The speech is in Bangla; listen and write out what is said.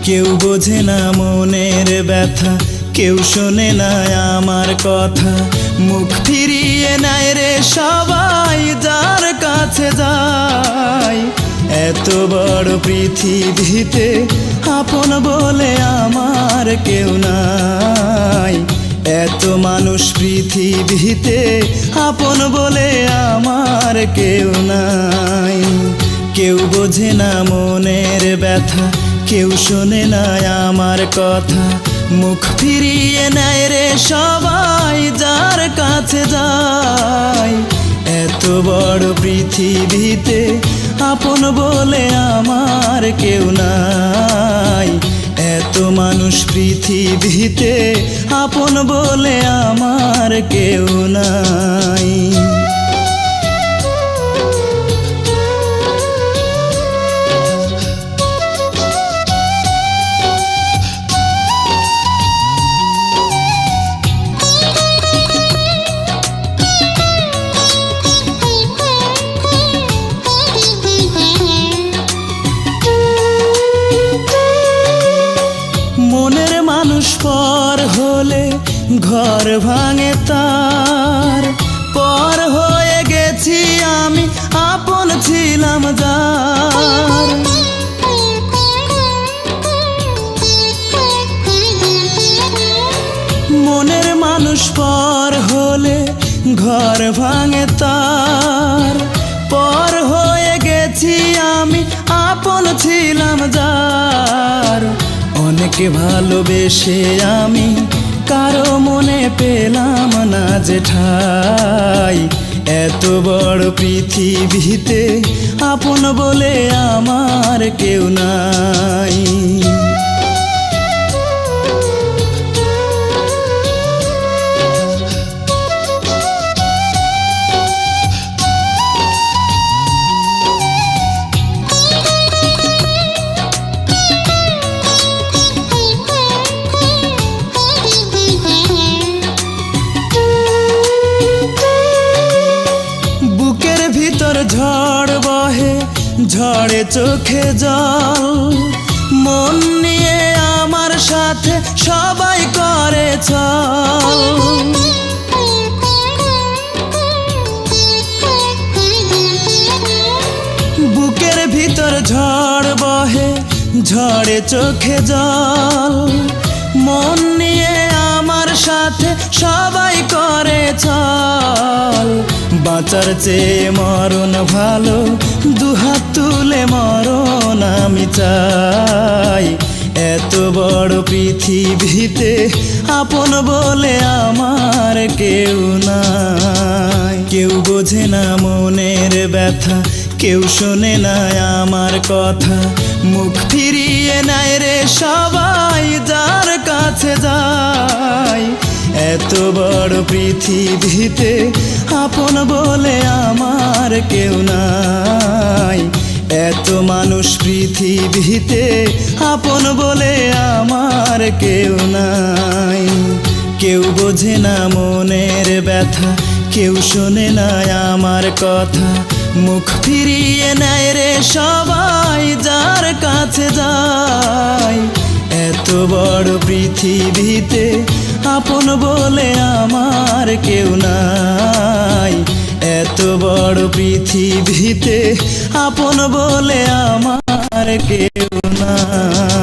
কেউ বোঝে না মনের ব্যথা, কেউ শোনে না আমার কথা। মুখ ফিরিয়ে নেয় রে সবাই যার কাছে যায়। এত বড় পৃথিবীতে আপন বলে আমার কেউ নাই। এত মানুষ পৃথিবীতে আপন বলে আমার কেউ নাই। কেউ বোঝে না মনের ব্যথা, কেউ শোনে না আমার কথা। মুখ ফিরিয়ে নেয় রে সবাই যার কাছে যায়। এত বড় পৃথিবীতে আপন বলে আমার কেউ নাই। এত মানুষ পৃথিবীতে আপন বলে আমার কেউ নাই। মনের মানুষ পর হলে ঘর ভাঙে তার। পর হয়ে গেছি আমি, আপন ছিলাম যার। মনের মানুষ পর হলে ঘর ভাঙে তার। পর হয়ে গেছি আমি, আপন ছিলাম যার। অনেক ভালোবেসে আমি কারো মনে পেলাম না যে ঠাই। এত বড় পৃথিবীতে আপন বলে আমার কেউ নাই। ঝড় বহে, ঝড়ে চোখে জল। মন নিয়ে আমার সাথে সবাই করে চল। বুকের ভিতর ঝড় বহে, ঝড়ে চোখে জল। মন নিয়ে আমার সাথে সবাই করে চল। বাঁচার চেয়ে মরণ ভালো, দুহাত তুলে মরণ আমি চাই। এত বড় পৃথিবীতে আপন বলে আমার কেউ নাই। কেউ বোঝে না মনের ব্যথা, কেউ শোনে না আমার কথা। মুখ ফিরিয়ে নেয় রে সবাই যার কাছে যায়। এত বড় পৃথিবীতে আপন বলে আমার কেউ নাই। এত মানুষ পৃথিবীতে আপন বলে আমার কেউ নাই। কেউ বোঝে না মনের ব্যথা, কেউ শোনে না আমার কথা। মুখ ফিরিয়ে নেয় রে সবাই যার কাছে যায়। এত বড় পৃথিবীতে আপন বলে আমার কেউ নাই। এত বড় পৃথিবীতে আপন বলে আমার কেউ নাই।